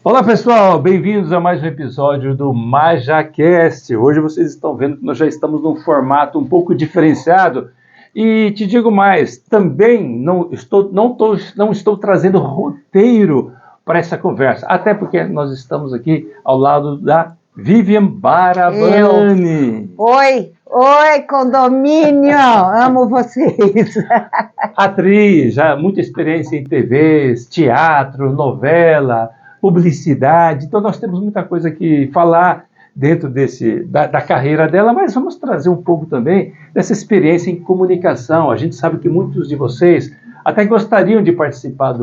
Olá pessoal, bem-vindos a mais um episódio do MajaCast. Hoje vocês estão vendo que nós já estamos num formato um pouco diferenciado e te digo mais, também não estou trazendo roteiro para essa conversa, até porque nós estamos aqui ao lado da Vivian Barabani. Oi, condomínio! Amo vocês! Atriz, já muita experiência em TVs, teatro, novela, publicidade. Então nós temos muita coisa que falar dentro da carreira dela, mas vamos trazer um pouco também dessa experiência em comunicação. A gente sabe que muitos de vocês até gostariam de participar de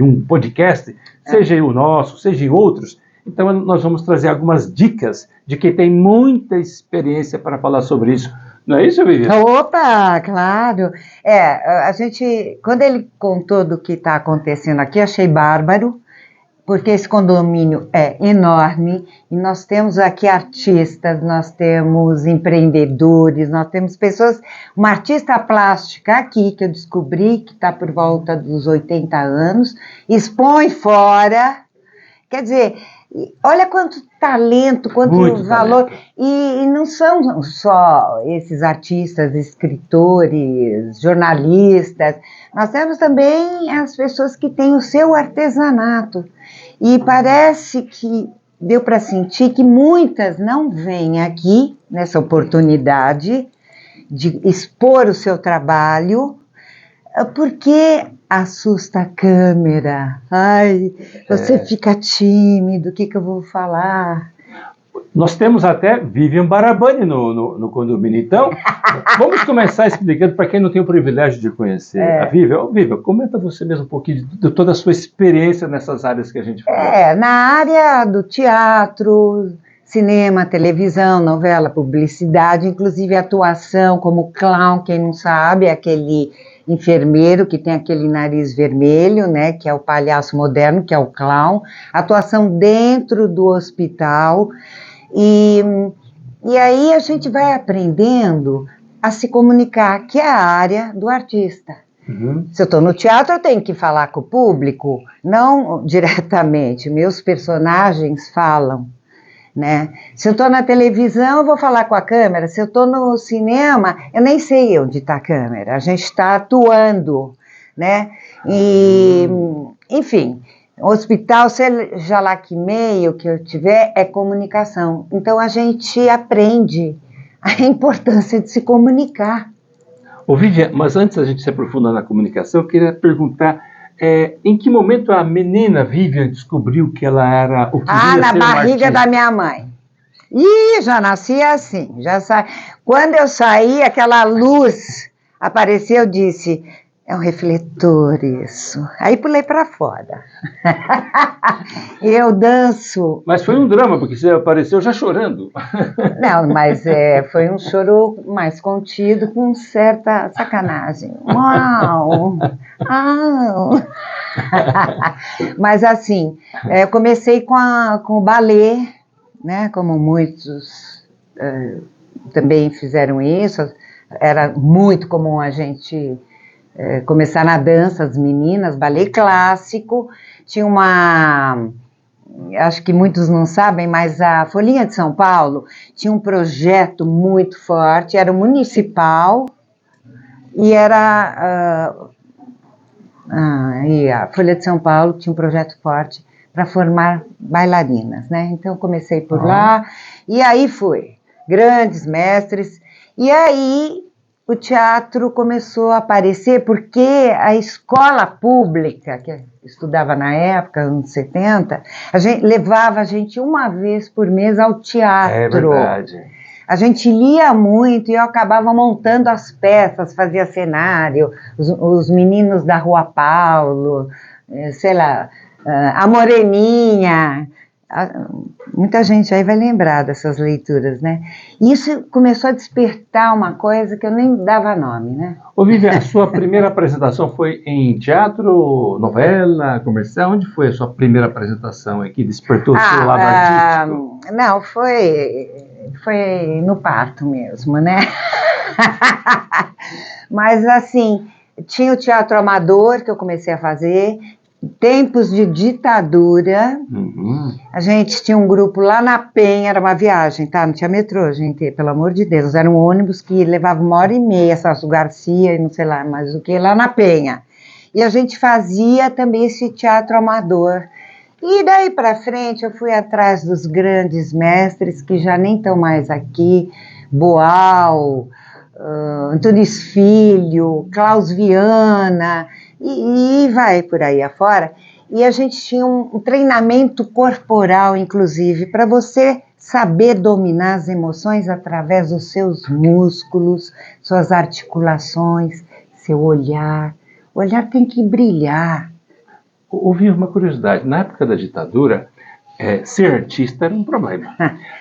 um podcast, seja o nosso, seja outros. Então nós vamos trazer algumas dicas de quem tem muita experiência para falar sobre isso. Não é isso, Vivian? Opa, claro! A gente, quando ele contou do que está acontecendo aqui, achei bárbaro, porque esse condomínio é enorme e nós temos aqui artistas, nós temos empreendedores, nós temos pessoas, uma artista plástica aqui que eu descobri que está por volta dos 80 anos, expõe fora, quer dizer, olha quanto talento, quanto Muito valor, talento. e não são só esses artistas, escritores, jornalistas, nós temos também as pessoas que têm o seu artesanato, e parece que deu para sentir que muitas não vêm aqui nessa oportunidade de expor o seu trabalho, porque assusta a câmera. Ai, você fica tímido, o que eu vou falar? Nós temos até Vivian Barabani no condomínio. Então, vamos começar explicando para quem não tem o privilégio de conhecer a Vivian. Vivian, comenta você mesmo um pouquinho de toda a sua experiência nessas áreas que a gente falou. Na área do teatro, cinema, televisão, novela, publicidade, inclusive atuação como clown, quem não sabe, é aquele enfermeiro que tem aquele nariz vermelho, né, que é o palhaço moderno, que é o clown, atuação dentro do hospital, e aí a gente vai aprendendo a se comunicar, que é a área do artista. Uhum. Se eu estou no teatro, eu tenho que falar com o público, não diretamente, meus personagens falam, né? Se eu estou na televisão, eu vou falar com a câmera. Se eu estou no cinema, eu nem sei onde está a câmera. A gente está atuando, né? E, enfim, hospital, seja lá que meio que eu tiver, é comunicação. Então, a gente aprende a importância de se comunicar. Ô, Vivian, mas antes da gente se aprofundar na comunicação, eu queria perguntar em que momento a menina Vivian descobriu que ela era o que ia na ser uma barriga artista? da minha mãe. Já nasci assim, Quando eu saí, aquela luz apareceu, eu disse, é um refletor isso. Aí pulei para fora. Eu danço. Mas foi um drama, porque você apareceu já chorando. Não, mas foi um choro mais contido, com certa sacanagem. Uau! Au! Mas assim, eu comecei com o balé, né? Como muitos também fizeram isso. Era muito comum a gente começar na dança, as meninas, balé clássico. Tinha acho que muitos não sabem, mas a Folhinha de São Paulo tinha um projeto muito forte, era municipal, e e a Folha de São Paulo tinha um projeto forte para formar bailarinas, né? Então eu comecei por lá, e aí fui, grandes mestres, e aí o teatro começou a aparecer, porque a escola pública, que eu estudava na época, anos 70, levava a gente uma vez por mês ao teatro. É verdade. A gente lia muito e eu acabava montando as peças, fazia cenário, os meninos da Rua Paulo, sei lá, a Moreninha. Muita gente aí vai lembrar dessas leituras, né? E isso começou a despertar uma coisa que eu nem dava nome, né? Ô, Vivian, a sua primeira apresentação foi em teatro, novela, comercial? Onde foi a sua primeira apresentação que despertou o seu lado artístico? Não, foi no parto mesmo, né? Mas assim, tinha o teatro amador que eu comecei a fazer, tempos de ditadura, a gente tinha um grupo lá na Penha, era uma viagem, tá? Não tinha metrô, gente, pelo amor de Deus. Era um ônibus que levava 1h30, Celso Garcia e não sei lá mais o que, lá na Penha. E a gente fazia também esse teatro amador. E daí para frente eu fui atrás dos grandes mestres que já nem estão mais aqui, Boal, Antunes Filho, Klaus Viana, e vai por aí afora. E a gente tinha um treinamento corporal, inclusive, para você saber dominar as emoções através dos seus músculos, suas articulações, seu olhar. O olhar tem que brilhar. Houve uma curiosidade. Na época da ditadura, ser artista era um problema.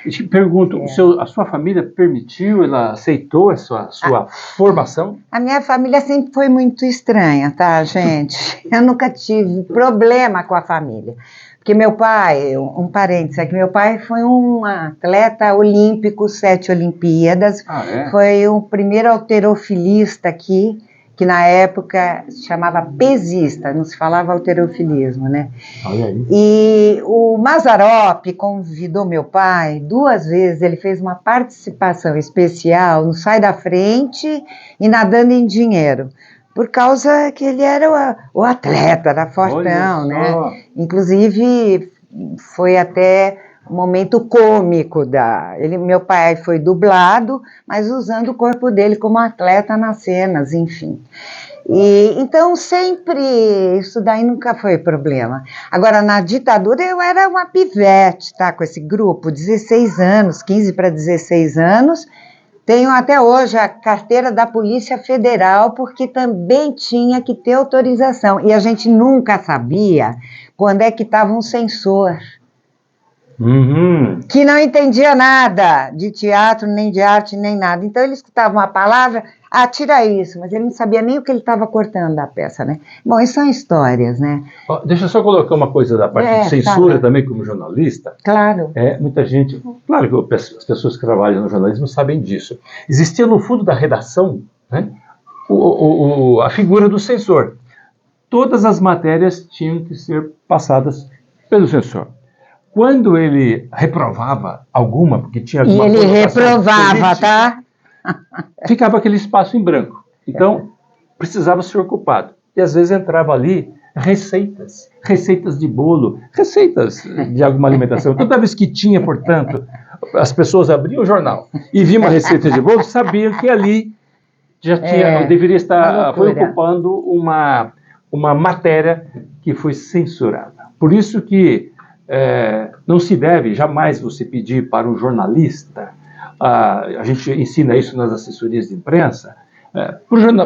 Eu te pergunto, a sua família permitiu, ela aceitou a sua formação? A minha família sempre foi muito estranha, tá, gente? Eu nunca tive problema com a família. Porque meu pai, um parênteses, é que meu pai foi um atleta olímpico, 7 Olimpíadas. Foi o primeiro halterofilista aqui, que na época se chamava pesista, não se falava halterofilismo, né? Olha aí. E o Mazzaropi convidou meu pai 2 vezes, ele fez uma participação especial no Sai da Frente e Nadando em Dinheiro, por causa que ele era o atleta, era fortão, né? Inclusive, foi até um momento cômico meu pai foi dublado, mas usando o corpo dele como atleta nas cenas, enfim. E então sempre isso daí nunca foi problema. Agora na ditadura eu era uma pivete, tá, com esse grupo, 16 anos, 15 para 16 anos. Tenho até hoje a carteira da Polícia Federal, porque também tinha que ter autorização. E a gente nunca sabia quando é que estava um censor. Que não entendia nada de teatro, nem de arte, nem nada. Então ele escutava uma palavra, tira isso, mas ele não sabia nem o que ele estava cortando da peça, né? Bom, isso são histórias, né? Deixa eu só colocar uma coisa da parte de censura também como jornalista. Claro. Muita gente, claro que as pessoas que trabalham no jornalismo sabem disso. Existia no fundo da redação, né, a figura do censor. Todas as matérias tinham que ser passadas pelo censor. Quando ele reprovava alguma, porque tinha alguma coisa. E ele reprovava, política, tá? Ficava aquele espaço em branco. Então, precisava ser ocupado. E às vezes entrava ali receitas de bolo, receitas de alguma alimentação. Toda vez que tinha, portanto, as pessoas abriam o jornal e viam uma receita de bolo, sabiam que ali já deveria estar ocupando uma matéria que foi censurada. Por isso que não se deve jamais você pedir para um jornalista, a gente ensina isso nas assessorias de imprensa,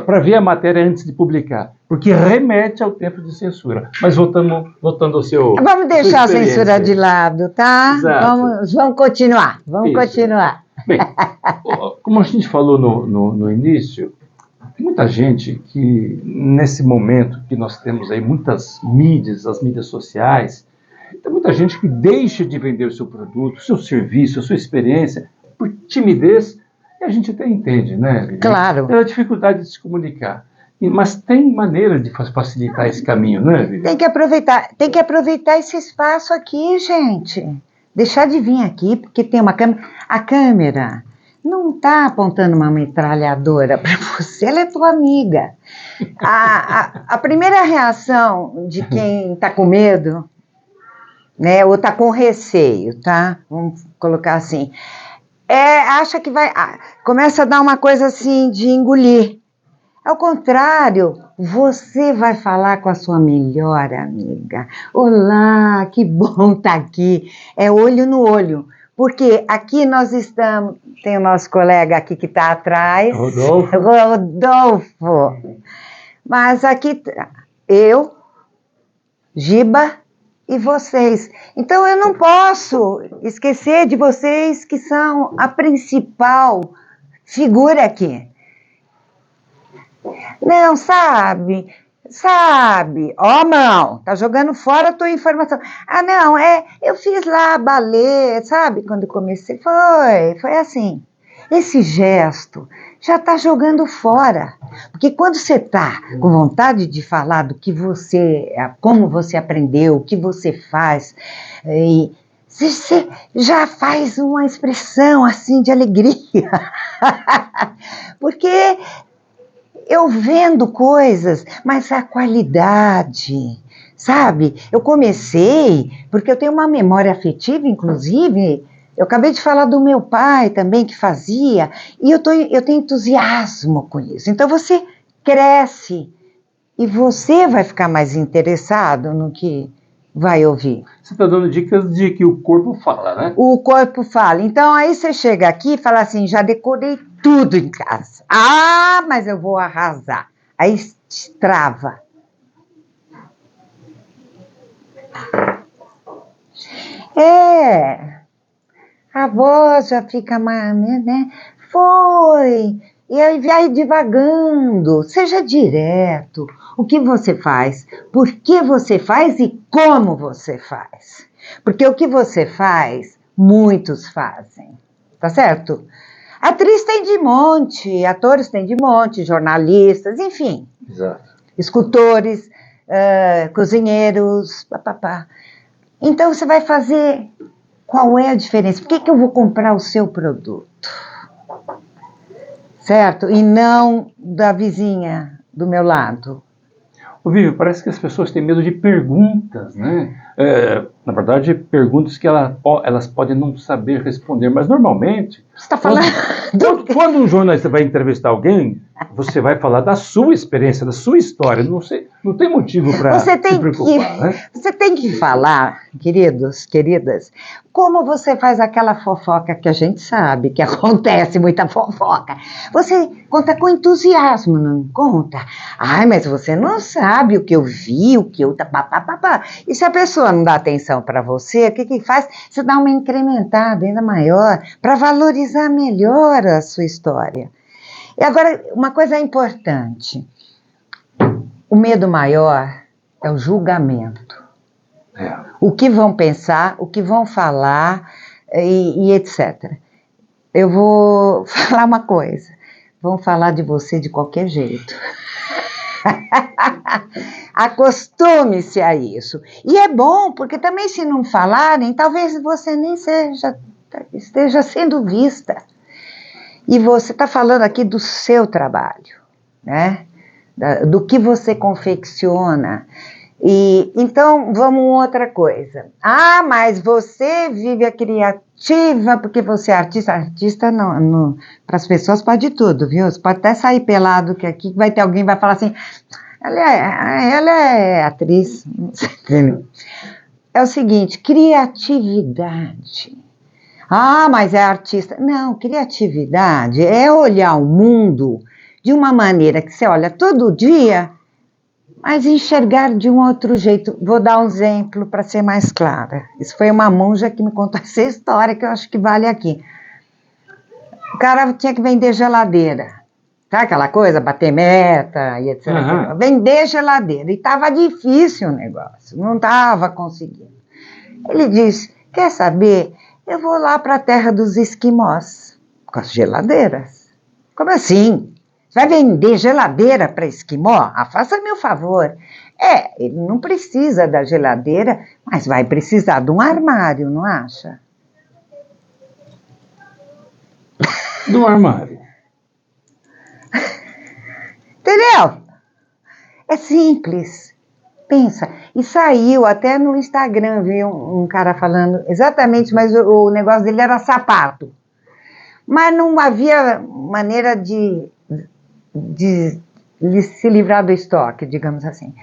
para ver a matéria antes de publicar, porque remete ao tempo de censura. Mas voltando ao seu... Vamos deixar a censura de lado, tá? Exato. Vamos continuar, continuar. Bem, como a gente falou no início, tem muita gente que, nesse momento que nós temos aí muitas mídias, as mídias sociais, tem muita gente que deixa de vender o seu produto, o seu serviço, a sua experiência, por timidez, e a gente até entende, né, Vivi? Claro. Pela dificuldade de se comunicar. Mas tem maneira de facilitar esse caminho, né, Vivi? Tem que aproveitar esse espaço aqui, gente. Deixar de vir aqui, porque tem uma câmera. A câmera não está apontando uma metralhadora para você, ela é tua amiga. A primeira reação de quem está com medo, né, ou está com receio, tá? Vamos colocar assim. Acha que vai... começa a dar uma coisa assim de engolir. Ao contrário, você vai falar com a sua melhor amiga. Olá, que bom estar aqui. É olho no olho. Porque aqui nós estamos... Tem o nosso colega aqui que está atrás. Rodolfo. Mas aqui eu, Giba e vocês. Então eu não posso esquecer de vocês que são a principal figura aqui. Não, sabe, mão, tá jogando fora a tua informação. Não, eu fiz lá balé, sabe, quando comecei, foi assim. Esse gesto já tá jogando fora. Porque quando você está com vontade de falar do que você, como você aprendeu, o que você faz, e você já faz uma expressão assim de alegria. Porque eu vendo coisas, mas a qualidade, sabe? Eu comecei, porque eu tenho uma memória afetiva, inclusive, eu acabei de falar do meu pai também, que fazia, e eu tenho entusiasmo com isso. Então você cresce e você vai ficar mais interessado no que vai ouvir. Você está dando dicas de que o corpo fala, né? O corpo fala. Então aí você chega aqui e fala assim, já decorei tudo em casa. Ah, mas eu vou arrasar. Aí trava. A voz já fica mais, né? Foi. E aí vai divagando. Seja direto. O que você faz? Por que você faz e como você faz? Porque o que você faz, muitos fazem. Tá certo? Atriz tem de monte, atores tem de monte, jornalistas, enfim. Exato. Escultores, cozinheiros, papapá. Então você vai fazer... Qual é a diferença? Por que eu vou comprar o seu produto? Certo? E não da vizinha do meu lado. Ô, Vivi, parece que as pessoas têm medo de perguntas, né? Na verdade, perguntas que elas podem não saber responder, mas normalmente... Você está falando... Quando um jornalista vai entrevistar alguém, você vai falar da sua experiência, da sua história. Não tem motivo para se preocupar, né? Você tem que falar, queridos, queridas, como você faz aquela fofoca que a gente sabe que acontece muita fofoca. Você conta com entusiasmo, não conta? Ai, mas você não sabe o que eu vi, o que eu... E se a pessoa não dá atenção para você, o que faz? Você dá uma incrementada ainda maior para valorizar melhor a sua história. E agora, uma coisa importante. O medo maior é o julgamento. O que vão pensar, o que vão falar e etc. Eu vou falar uma coisa. Vão falar de você de qualquer jeito. Acostume-se a isso. E é bom, porque também se não falarem, talvez você nem esteja sendo vista. E você está falando aqui do seu trabalho, né? Do que você confecciona. E então, vamos outra coisa. Ah, mas você vive a criativa porque você é artista. Artista não para as pessoas pode tudo, viu? Você pode até sair pelado, que aqui vai ter alguém que vai falar assim, ela é atriz. É o seguinte, criatividade. Ah, mas é artista. Não, criatividade é olhar o mundo de uma maneira que você olha todo dia, mas enxergar de um outro jeito. Vou dar um exemplo para ser mais clara. Isso foi uma monja que me contou essa história que eu acho que vale aqui. O cara tinha que vender geladeira. Sabe aquela coisa, bater meta e etc. Uhum. Vender geladeira. E estava difícil o negócio, não estava conseguindo. Ele disse, quer saber... Eu vou lá para a terra dos esquimós, com as geladeiras. Como assim? Você vai vender geladeira para esquimó? Ah, faça-me o favor. Ele não precisa da geladeira, mas vai precisar de um armário, não acha? Do armário. Entendeu? É simples. Pensa, e saiu até no Instagram, viu, um cara falando exatamente, mas o negócio dele era sapato. Mas não havia maneira de se livrar do estoque, digamos assim.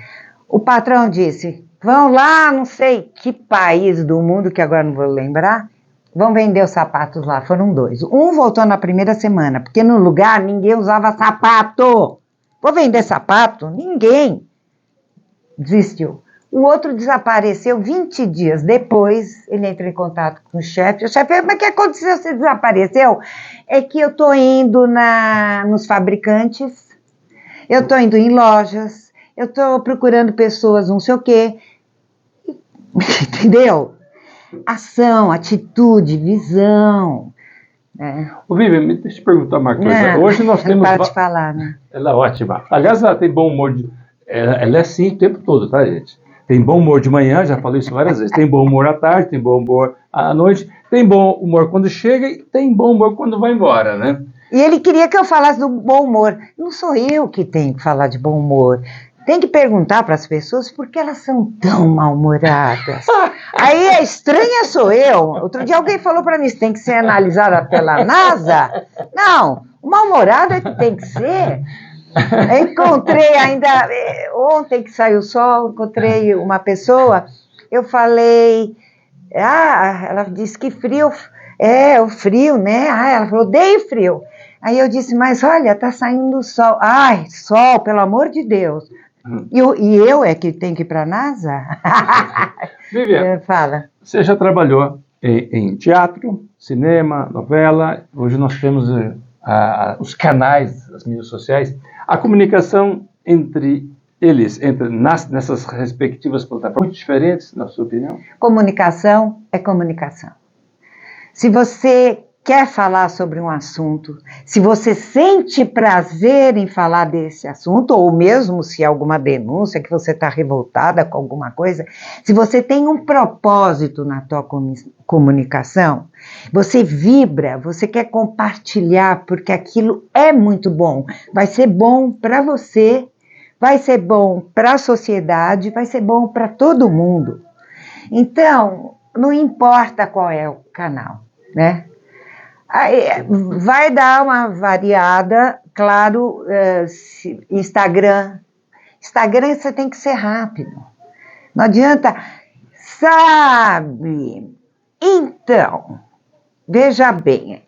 O patrão disse, vão lá, não sei que país do mundo, que agora não vou lembrar, vão vender os sapatos lá, foram 2. Um voltou na primeira semana, porque no lugar ninguém usava sapato. Vou vender sapato? Ninguém. Desistiu. O outro desapareceu 20 dias depois, ele entrou em contato com o chefe. O chefe falou, mas o que aconteceu? Você desapareceu? É que eu estou indo nos fabricantes, eu estou indo em lojas, eu estou procurando pessoas não sei o quê. Entendeu? Ação, atitude, visão. né? Ô, Vivian, deixa eu te perguntar uma coisa. Hoje nós temos... Para de falar, né? Ela é ótima. Aliás, ela tem bom humor. Ela é assim o tempo todo, tá, gente? Tem bom humor de manhã, já falei isso várias vezes. Tem bom humor à tarde, tem bom humor à noite, tem bom humor quando chega e tem bom humor quando vai embora, né? E ele queria que eu falasse do bom humor. Não sou eu que tenho que falar de bom humor. Tem que perguntar para as pessoas por que elas são tão mal-humoradas. Aí a estranha sou eu. Outro dia alguém falou para mim, isso tem que ser analisada pela NASA. Não, o mal-humorado é que tem que ser. Eu encontrei ainda, ontem que saiu o sol, encontrei uma pessoa, eu falei, ela disse que frio, o frio, né? Ela falou, odeio frio. Aí eu disse, mas olha, tá saindo o sol. Ai, sol, pelo amor de Deus. E eu é que tenho que ir para a NASA? Vivian, fala. Você já trabalhou em teatro, cinema, novela. Hoje nós temos os canais das mídias sociais. A comunicação entre eles, nessas respectivas plataformas, muito diferentes, na sua opinião? Comunicação é comunicação. Se você quer falar sobre um assunto, se você sente prazer em falar desse assunto, ou mesmo se há alguma denúncia, que você está revoltada com alguma coisa, se você tem um propósito na tua comunicação, você vibra, você quer compartilhar, porque aquilo é muito bom, vai ser bom para você, vai ser bom para a sociedade, vai ser bom para todo mundo. Então, não importa qual é o canal, né? Vai dar uma variada, claro, Instagram você tem que ser rápido, não adianta, sabe? Então, veja bem,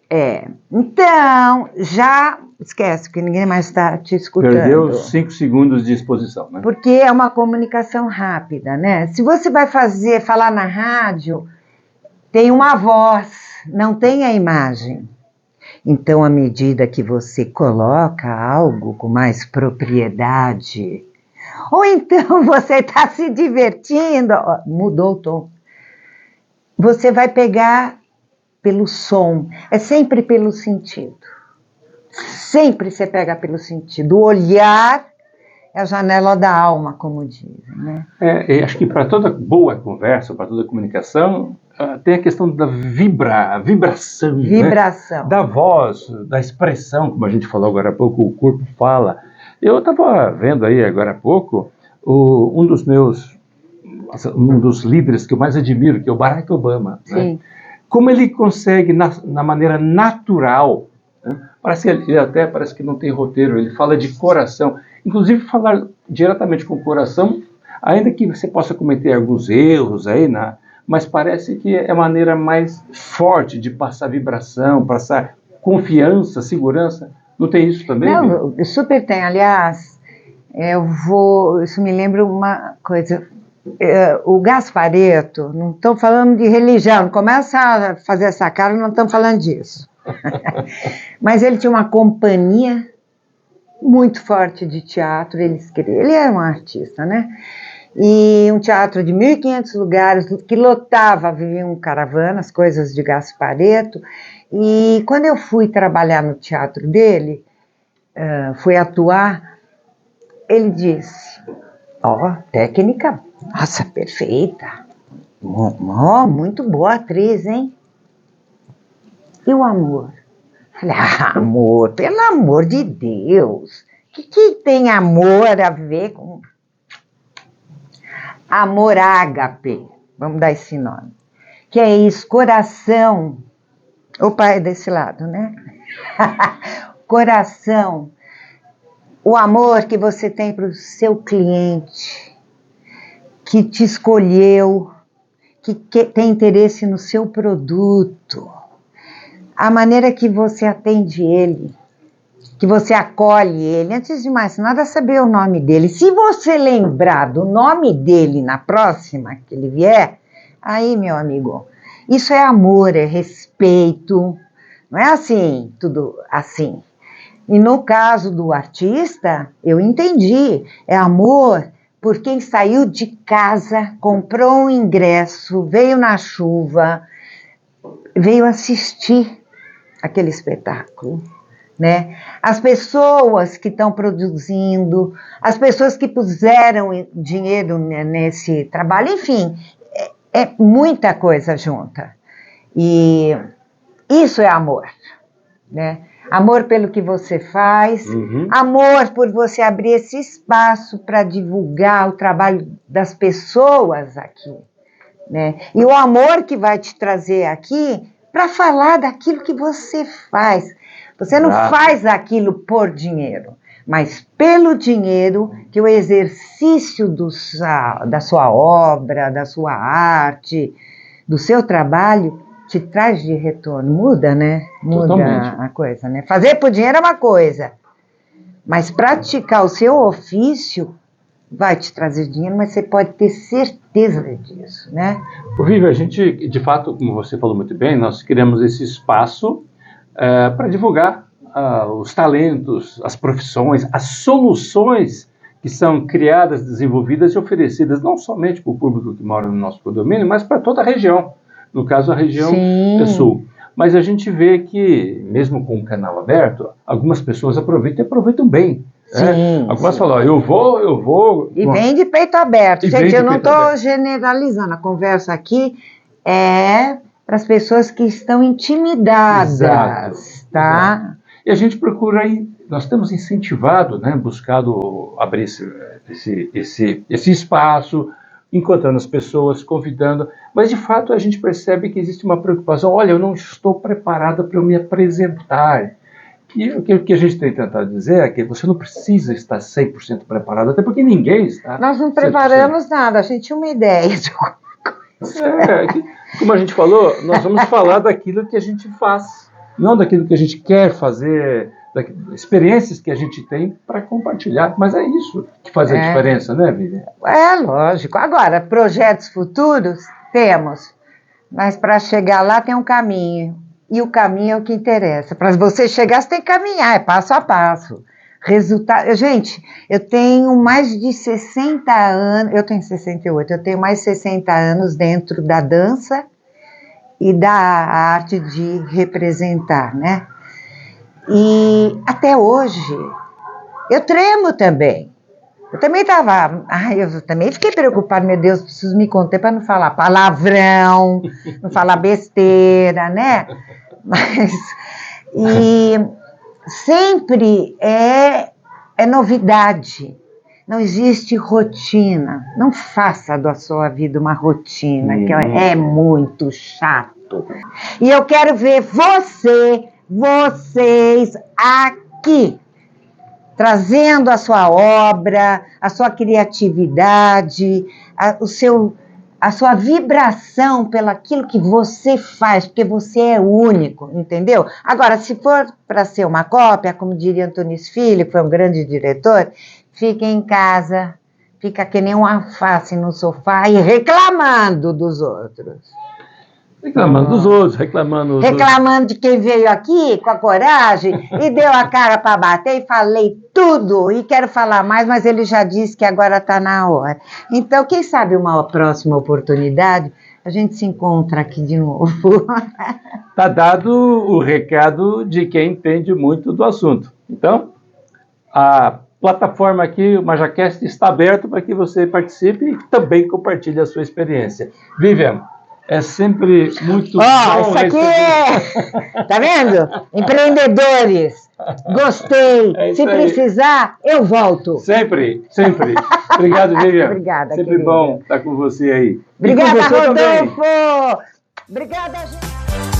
então, já esquece que ninguém mais está te escutando. Perdeu 5 segundos de exposição, né? Porque é uma comunicação rápida, né? Se você vai falar na rádio, tem uma voz, não tem a imagem. Então, à medida que você coloca algo com mais propriedade, ou então você está se divertindo, mudou o tom, você vai pegar pelo som, é sempre pelo sentido. Sempre você pega pelo sentido. O olhar é a janela da alma, como dizem, né? Acho que para toda boa conversa, para toda comunicação, tem a questão da vibração. Vibração. Né? Da voz, da expressão, como a gente falou agora há pouco, o corpo fala. Eu estava vendo aí agora há pouco um dos líderes que eu mais admiro, que é o Barack Obama. Sim. Né? Como ele consegue, na maneira natural, né? Parece que não tem roteiro, ele fala de coração. Inclusive, falar diretamente com o coração, ainda que você possa cometer alguns erros aí, mas parece que é a maneira mais forte de passar vibração, passar confiança, segurança. Não tem isso também? Não, super tem. Aliás, isso me lembra uma coisa. O Gasparetto, não estou falando de religião, não começa a fazer essa cara, não estamos falando disso. Mas ele tinha uma companhia muito forte de teatro, ele era um artista, né? E um teatro de 1.500 lugares, que lotava, viviam caravanas, coisas de Gasparetto. E quando eu fui trabalhar no teatro dele, fui atuar, ele disse, técnica, nossa, perfeita, muito boa atriz, hein? E o amor? Falei, amor, pelo amor de Deus, o que tem amor a ver com... Amor ágape, vamos dar esse nome, que é isso, coração, opa, é desse lado, né? Coração, o amor que você tem para o seu cliente, que te escolheu, que tem interesse no seu produto, a maneira que você atende ele, que você acolhe ele, antes de mais nada saber o nome dele. Se você lembrar do nome dele na próxima que ele vier, aí, meu amigo, isso é amor, é respeito, não é assim, tudo assim. E no caso do artista, eu entendi, é amor por quem saiu de casa, comprou um ingresso, veio na chuva, veio assistir. aquele espetáculo, né? As pessoas que estão produzindo, as pessoas que puseram dinheiro nesse trabalho, enfim, é muita coisa junta. E isso é amor, né? Amor pelo que você faz, amor por você abrir esse espaço para divulgar o trabalho das pessoas aqui, né? E o amor que vai te trazer aqui para falar daquilo que você faz. Você não faz aquilo por dinheiro, mas pelo dinheiro que o exercício da sua obra, da sua arte, do seu trabalho te traz de retorno. Muda, né? Muda totalmente a coisa, né? Fazer por dinheiro é uma coisa, mas praticar o seu ofício vai te trazer dinheiro, mas você pode ter certeza disso, né? Vivi, a gente, de fato, como você falou muito bem, nós criamos esse espaço para divulgar os talentos, as profissões, as soluções que são criadas, desenvolvidas e oferecidas não somente para o público que mora no nosso condomínio, mas para toda a região. No caso, a região sul. Mas a gente vê que, mesmo com o canal aberto, algumas pessoas aproveitam bem. Sim, algumas falam, eu vou... E vem de peito aberto. Gente, eu não estou generalizando. A conversa aqui é para as pessoas que estão intimidadas. Exato, tá? Exato. E a gente procura aí, nós temos incentivado, né, buscado abrir esse espaço, encontrando as pessoas, convidando, mas de fato a gente percebe que existe uma preocupação. Olha, eu não estou preparada para eu me apresentar. E o que a gente tem tentado dizer é que você não precisa estar 100% preparado, até porque ninguém está. Nós não preparamos 100%. Nada, a gente tinha uma ideia de alguma coisa. Como a gente falou, nós vamos falar daquilo que a gente faz, não daquilo que a gente quer fazer, experiências que a gente tem para compartilhar. Mas é isso que faz a diferença, né, Vivian? É lógico. Agora, projetos futuros temos, mas para chegar lá tem um caminho. E o caminho é o que interessa. Para você chegar, você tem que caminhar, é passo a passo. Resultado. Gente, eu tenho mais de 60 anos, eu tenho 68, eu tenho mais de 60 anos dentro da dança e da arte de representar, né? E até hoje, eu tremo também. Eu também eu também fiquei preocupada, meu Deus, preciso me conter para não falar palavrão, não falar besteira, né? Mas, e sempre é novidade, não existe rotina, não faça da sua vida uma rotina, que é muito chato. E eu quero ver vocês aqui, trazendo a sua obra, a sua criatividade, a sua vibração pelaquilo que você faz, porque você é único, entendeu? Agora, se for para ser uma cópia, como diria Antunes Filho, que foi um grande diretor, fica em casa, fica que nem um alface no sofá e reclamando dos outros. Reclamando dos outros, reclamando de quem veio aqui com a coragem e deu a cara para bater e falei tudo e quero falar mais, mas ele já disse que agora está na hora. Então, quem sabe uma próxima oportunidade a gente se encontra aqui de novo. Está dado o recado de quem entende muito do assunto. Então, a plataforma aqui, o MajaCast, está aberta para que você participe e também compartilhe a sua experiência. Vivian, é sempre muito bom isso aqui tá vendo? Empreendedores, gostei. Se precisar, eu volto. Sempre. Obrigado, Vivian. Obrigada, sempre querida. Bom estar com você aí. Obrigada, Rodolfo. Obrigada, gente.